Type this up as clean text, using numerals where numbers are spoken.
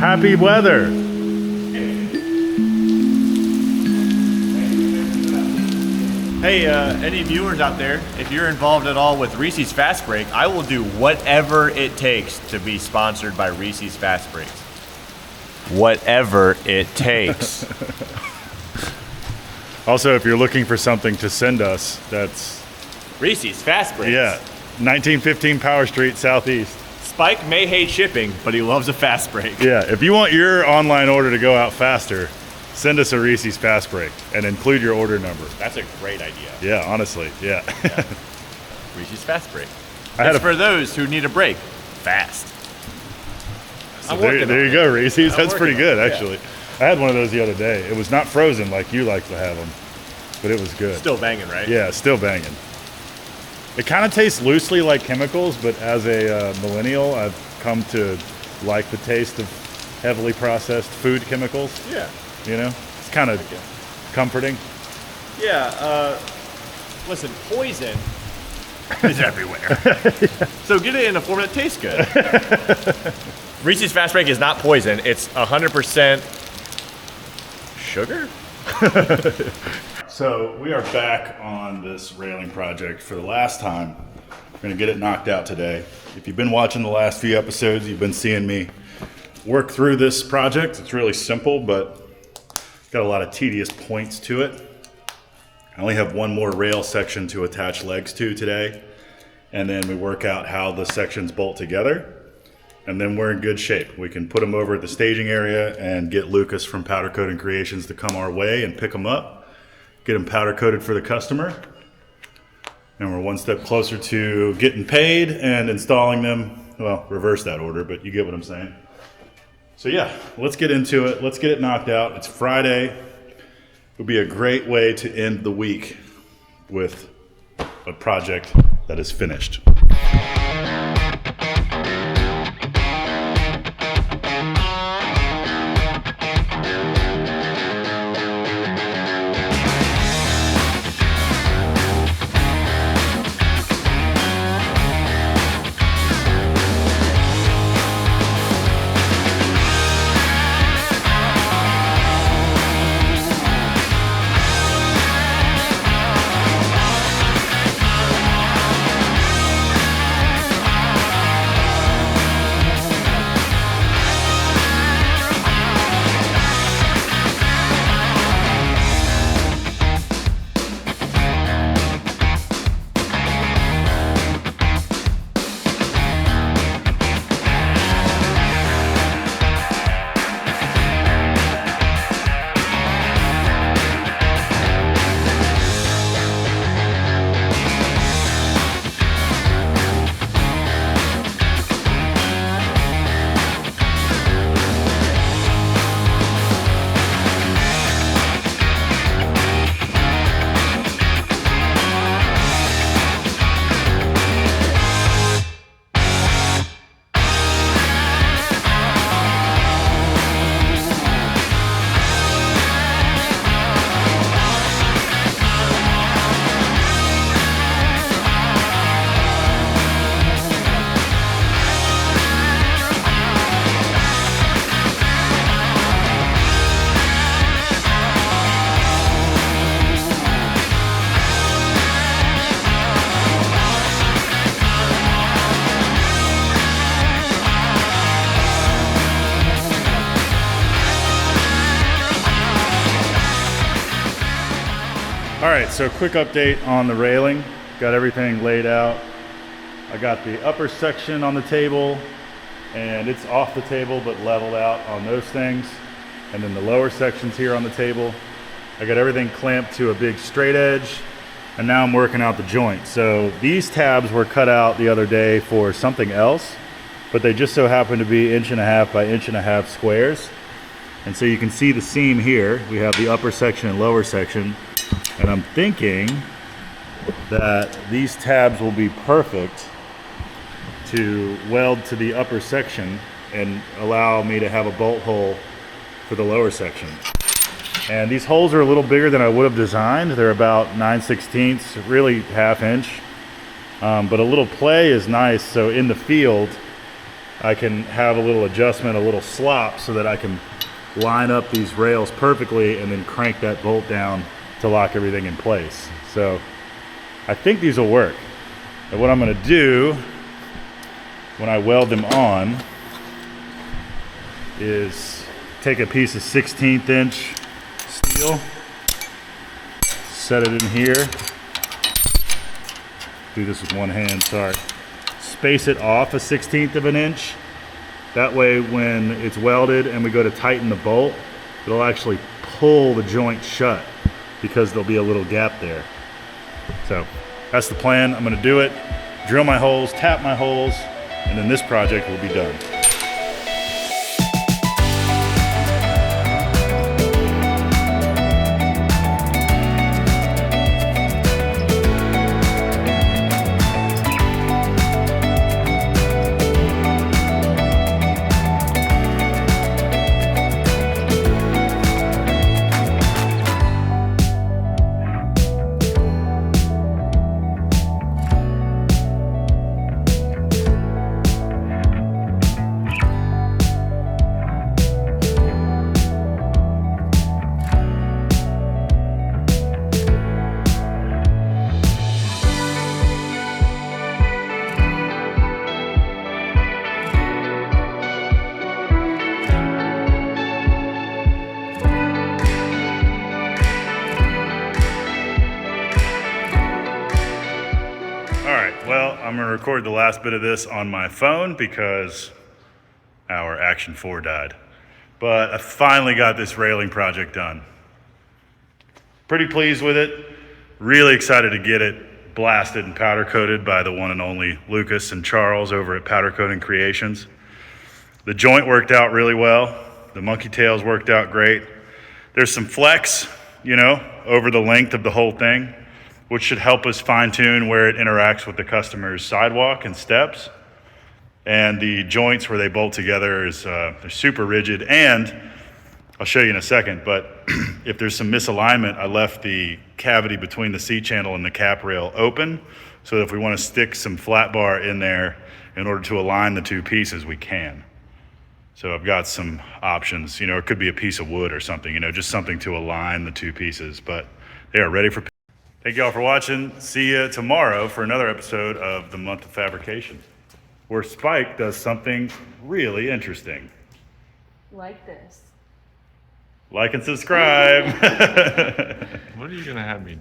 Happy weather. Hey, any viewers out there, if you're involved at all with Reese's Fast Break, I will do whatever it takes to be sponsored by Reese's Fast Breaks. Whatever it takes. Also, if you're looking for something to send us, that's Reese's Fast Breaks. yeah, 1915 Power Street Southeast. Spike may hate shipping, but he loves a fast break. Yeah, if you want your online order to go out faster, send us a Reese's Fast Break and include your order number. That's a great idea. Yeah, honestly, yeah. Reese's Fast Break. I had It's for those who need a break fast. So there you go, Reese's. That's pretty good, actually. I had one of those the other day. It was not frozen like you like to have them, but it was good. Still banging, right? Yeah, still banging. It kind of tastes loosely like chemicals, but as a millennial, I've come to like the taste of heavily processed food chemicals. Yeah. You know, it's kind of comforting. Yeah. Listen, poison is everywhere. So get it in a form that tastes good. Reese's Fast Break is not poison. It's 100% sugar. So we are back on this railing project for the last time. We're gonna get it knocked out today. If you've been watching the last few episodes, you've been seeing me work through this project. It's really simple, but got a lot of tedious points to it. I only have one more rail section to attach legs to today, and then we work out how the sections bolt together, and then we're in good shape. We can put them over at the staging area and get Lucas from Powder Coating Creations to come our way and pick them up, get them powder coated for the customer, and we're one step closer to getting paid and installing them. Well, reverse that order, but you get what I'm saying. So yeah, let's get into it. Let's get it knocked out. It's Friday. It would be a great way to end the week with a project that is finished. All right, so quick update on the railing. Got everything laid out. I got the upper section on the table, and it's off the table but leveled out on those things. And then the lower sections here on the table. I got everything clamped to a big straight edge, and now I'm working out the joint. So these tabs were cut out the other day for something else, but they just so happen to be 1.5 by 1.5 squares. And so you can see the seam here. We have the upper section and lower section. And I'm thinking that these tabs will be perfect to weld to the upper section and allow me to have a bolt hole for the lower section. And these holes are a little bigger than I would have designed. They're about 9/16, really 1/2 inch. But a little play is nice, so in the field, I can have a little adjustment, a little slop, so that I can line up these rails perfectly and then crank that bolt down to lock everything in place. So I think these will work. And what I'm going to do when I weld them on is take a piece of 16th inch steel, set it in here, do this with one hand, sorry, space it off a 1/16 of an inch. That way when it's welded and we go to tighten the bolt, it'll actually pull the joint shut because there'll be a little gap there. So that's the plan. I'm going to do it, drill my holes, tap my holes, and then this project will be done. Well, I'm going to record the last bit of this on my phone because our Action 4 died. But I finally got this railing project done. Pretty pleased with it. Really excited to get it blasted and powder coated by the one and only Lucas and Charles over at Powder Coating Creations. The joint worked out really well. The monkey tails worked out great. There's some flex, over the length of the whole thing, which should help us fine tune where it interacts with the customer's sidewalk and steps. And the joints where they bolt together they're super rigid. And I'll show you in a second, but if there's some misalignment, I left the cavity between the C channel and the cap rail open. So if we want to stick some flat bar in there in order to align the two pieces, we can. So I've got some options, it could be a piece of wood or something, just something to align the two pieces, but they are ready for. Thank you all for watching. See you tomorrow for another episode of The Month of Fabrication, where Spike does something really interesting. Like this. Like and subscribe. What are you gonna have me